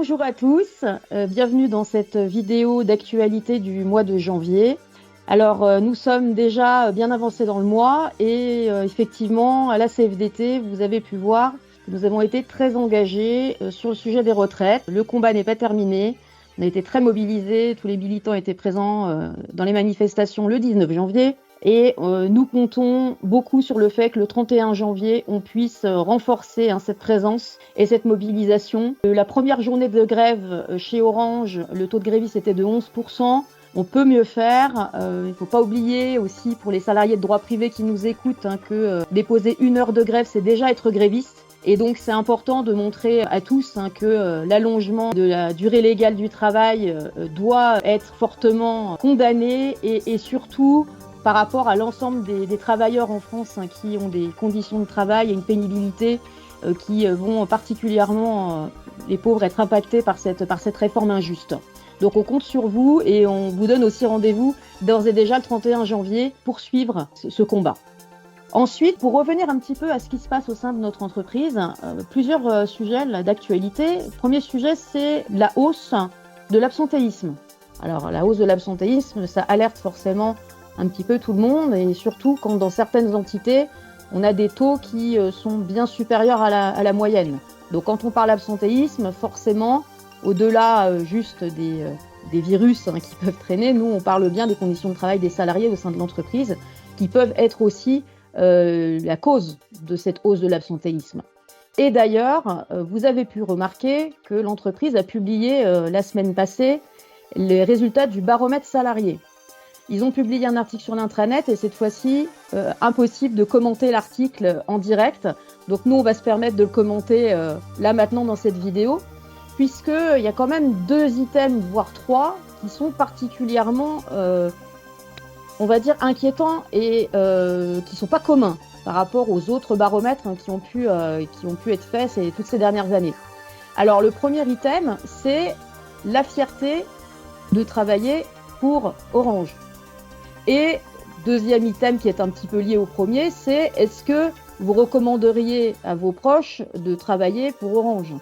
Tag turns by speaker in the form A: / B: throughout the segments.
A: Bonjour à tous, bienvenue dans cette vidéo d'actualité du mois de janvier. Alors nous sommes déjà bien avancés dans le mois et effectivement à la CFDT vous avez pu voir que nous avons été très engagés sur le sujet des retraites. Le combat n'est pas terminé, on a été très mobilisés, tous les militants étaient présents dans les manifestations le 19 janvier. Et nous comptons beaucoup sur le fait que le 31 janvier, on puisse renforcer cette présence et cette mobilisation. La première journée de grève chez Orange, le taux de grévistes était de 11%. On peut mieux faire. Il ne faut pas oublier aussi pour les salariés de droit privé qui nous écoutent que déposer 1 heure de grève, c'est déjà être gréviste. Et donc c'est important de montrer à tous que l'allongement de la durée légale du travail doit être fortement condamné et surtout par rapport à l'ensemble des travailleurs en France qui ont des conditions de travail et une pénibilité qui vont particulièrement, les pauvres, être impactés par cette réforme injuste. Donc on compte sur vous et on vous donne aussi rendez-vous d'ores et déjà le 31 janvier pour suivre ce combat. Ensuite, pour revenir un petit peu à ce qui se passe au sein de notre entreprise, plusieurs sujets d'actualité. Le premier sujet, c'est la hausse de l'absentéisme. Alors la hausse de l'absentéisme, ça alerte forcément un petit peu tout le monde, et surtout quand dans certaines entités, on a des taux qui sont bien supérieurs à la moyenne. Donc quand on parle absentéisme, forcément, au-delà juste des virus qui peuvent traîner, nous on parle bien des conditions de travail des salariés au sein de l'entreprise, qui peuvent être aussi la cause de cette hausse de l'absentéisme. Et d'ailleurs, vous avez pu remarquer que l'entreprise a publié la semaine passée les résultats du baromètre salarié. Ils ont publié un article sur l'intranet et cette fois-ci, impossible de commenter l'article en direct. Donc nous, on va se permettre de le commenter là maintenant dans cette vidéo, puisqu'il y a quand même 2 items, voire 3, qui sont particulièrement, on va dire, inquiétants et qui sont pas communs par rapport aux autres baromètres qui ont pu être faits toutes ces dernières années. Alors le premier item, c'est la fierté de travailler pour Orange. Et deuxième item qui est un petit peu lié au premier, c'est est-ce que vous recommanderiez à vos proches de travailler pour Orange?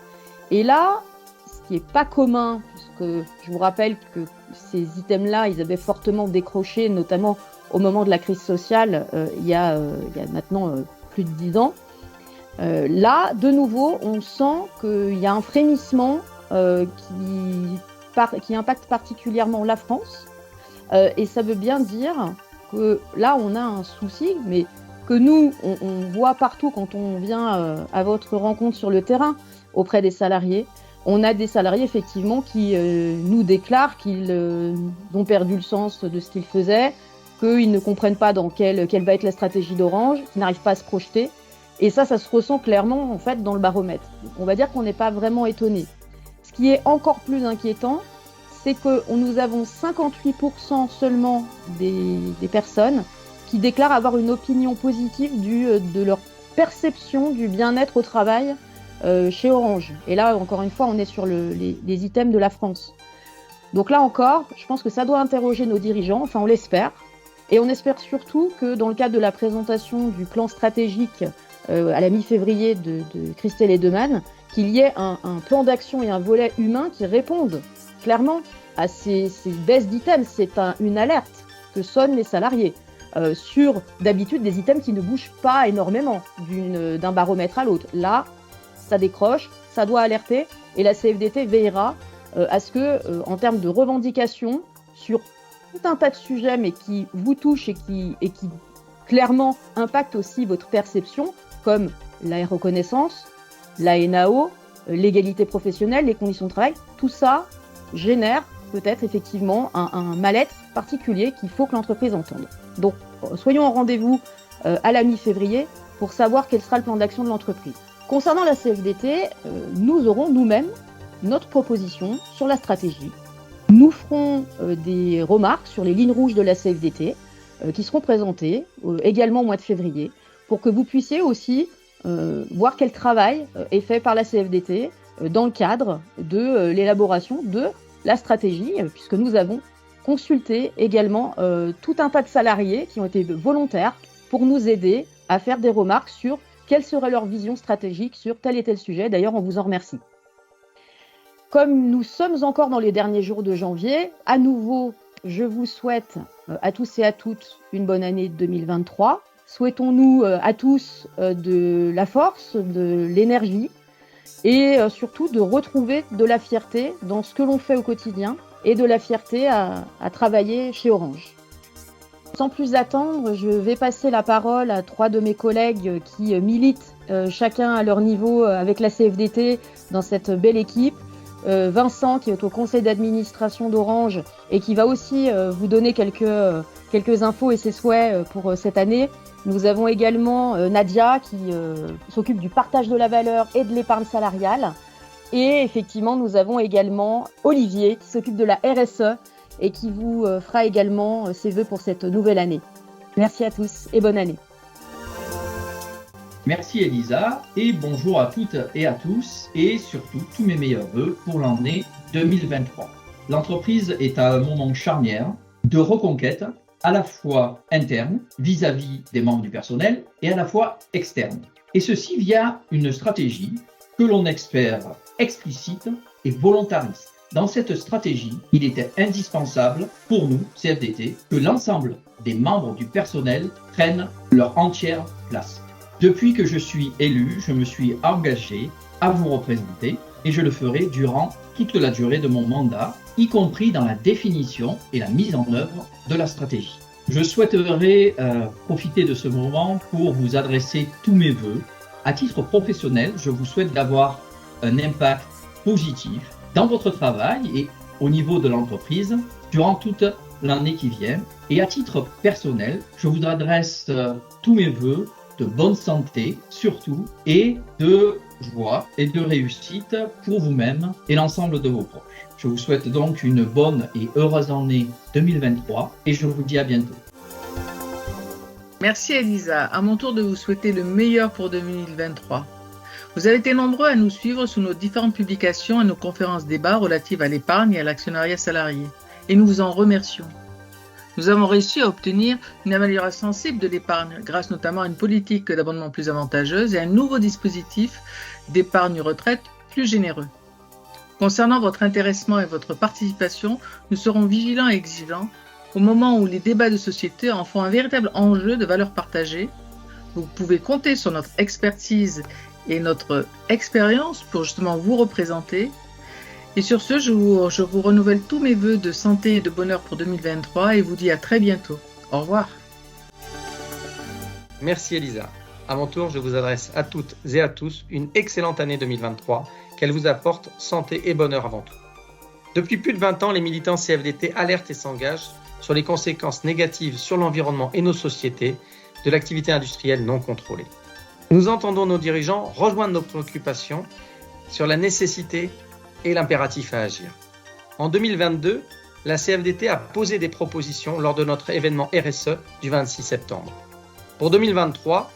A: Et là, ce qui n'est pas commun, puisque je vous rappelle que ces items-là, ils avaient fortement décroché, notamment au moment de la crise sociale, il y a maintenant plus de 10 ans. Là, de nouveau, on sent qu'il y a un frémissement qui impacte particulièrement la France. Et ça veut bien dire que là, on a un souci, mais que nous, on voit partout quand on vient à votre rencontre sur le terrain auprès des salariés. On a des salariés, effectivement, qui nous déclarent qu'ils ont perdu le sens de ce qu'ils faisaient, qu'ils ne comprennent pas dans quelle va être la stratégie d'Orange, qu'ils n'arrivent pas à se projeter. Et ça se ressent clairement, en fait, dans le baromètre. Donc, on va dire qu'on n'est pas vraiment étonné. Ce qui est encore plus inquiétant, c'est que nous avons 58% seulement des personnes qui déclarent avoir une opinion positive de leur perception du bien-être au travail chez Orange. Et là, encore une fois, on est sur les items de la France. Donc là encore, je pense que ça doit interroger nos dirigeants, enfin on l'espère. Et on espère surtout que dans le cadre de la présentation du plan stratégique à la mi-février de Christelle Edeman, qu'il y ait un plan d'action et un volet humain qui répondent clairement à ces baisses d'items. C'est une alerte que sonnent les salariés sur d'habitude des items qui ne bougent pas énormément d'un baromètre à l'autre. Là, ça décroche, ça doit alerter et la CFDT veillera à ce que, en termes de revendications sur tout un tas de sujets mais qui vous touchent et qui clairement impactent aussi votre perception, comme la reconnaissance, la NAO, l'égalité professionnelle, les conditions de travail, tout ça génère peut-être effectivement un mal-être particulier qu'il faut que l'entreprise entende. Donc, soyons en rendez-vous à la mi-février pour savoir quel sera le plan d'action de l'entreprise. Concernant la CFDT, nous aurons nous-mêmes notre proposition sur la stratégie. Nous ferons des remarques sur les lignes rouges de la CFDT qui seront présentées également au mois de février pour que vous puissiez aussi voir quel travail est fait par la CFDT dans le cadre de l'élaboration de la stratégie, puisque nous avons consulté également tout un tas de salariés qui ont été volontaires pour nous aider à faire des remarques sur quelle serait leur vision stratégique sur tel et tel sujet. D'ailleurs, on vous en remercie. comme nous sommes encore dans les derniers jours de janvier, à nouveau, je vous souhaite à tous et à toutes une bonne année 2023. Souhaitons-nous à tous de la force, de l'énergie et surtout de retrouver de la fierté dans ce que l'on fait au quotidien et de la fierté à travailler chez Orange. Sans plus attendre, je vais passer la parole à 3 de mes collègues qui militent chacun à leur niveau avec la CFDT dans cette belle équipe. Vincent qui est au conseil d'administration d'Orange et qui va aussi vous donner quelques infos et ses souhaits pour cette année. Nous avons également Nadia qui s'occupe du partage de la valeur et de l'épargne salariale. Et effectivement, nous avons également Olivier qui s'occupe de la RSE et qui vous fera également ses vœux pour cette nouvelle année. Merci à tous et bonne année.
B: Merci Elisa et bonjour à toutes et à tous et surtout tous mes meilleurs vœux pour l'année 2023. L'entreprise est à un moment charnière de reconquête à la fois interne vis-à-vis des membres du personnel et à la fois externe. Et ceci via une stratégie que l'on espère explicite et volontariste. Dans cette stratégie, il était indispensable pour nous, CFDT, que l'ensemble des membres du personnel prennent leur entière place. Depuis que je suis élu, je me suis engagé à vous représenter et je le ferai durant toute la durée de mon mandat, y compris dans la définition et la mise en œuvre de la stratégie. Je souhaiterais profiter de ce moment pour vous adresser tous mes vœux. À titre professionnel, je vous souhaite d'avoir un impact positif dans votre travail et au niveau de l'entreprise durant toute l'année qui vient. Et à titre personnel, je vous adresse tous mes vœux de bonne santé surtout et de joie et de réussite pour vous-même et l'ensemble de vos proches. Je vous souhaite donc une bonne et heureuse année 2023 et je vous dis à bientôt.
C: Merci Elisa. À mon tour de vous souhaiter le meilleur pour 2023. Vous avez été nombreux à nous suivre sous nos différentes publications et nos conférences débats relatives à l'épargne et à l'actionnariat salarié. Et nous vous en remercions. Nous avons réussi à obtenir une amélioration sensible de l'épargne grâce notamment à une politique d'abondement plus avantageuse et à un nouveau dispositif d'épargne retraite plus généreux. Concernant votre intéressement et votre participation, nous serons vigilants et exigeants au moment où les débats de société en font un véritable enjeu de valeur partagée. Vous pouvez compter sur notre expertise et notre expérience pour justement vous représenter. Et sur ce, je vous renouvelle tous mes vœux de santé et de bonheur pour 2023 et vous dis à très bientôt. Au revoir.
D: Merci Elisa. À mon tour, je vous adresse à toutes et à tous une excellente année 2023, qu'elle vous apporte santé et bonheur avant tout. Depuis plus de 20 ans, les militants CFDT alertent et s'engagent sur les conséquences négatives sur l'environnement et nos sociétés de l'activité industrielle non contrôlée. Nous entendons nos dirigeants rejoindre nos préoccupations sur la nécessité et l'impératif à agir. En 2022, la CFDT a posé des propositions lors de notre événement RSE du 26 septembre. Pour 2023,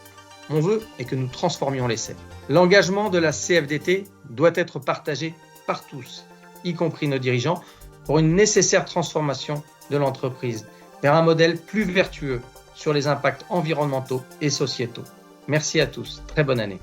D: mon vœu est que nous transformions l'essai. L'engagement de la CFDT doit être partagé par tous, y compris nos dirigeants, pour une nécessaire transformation de l'entreprise vers un modèle plus vertueux sur les impacts environnementaux et sociétaux. Merci à tous, très bonne année.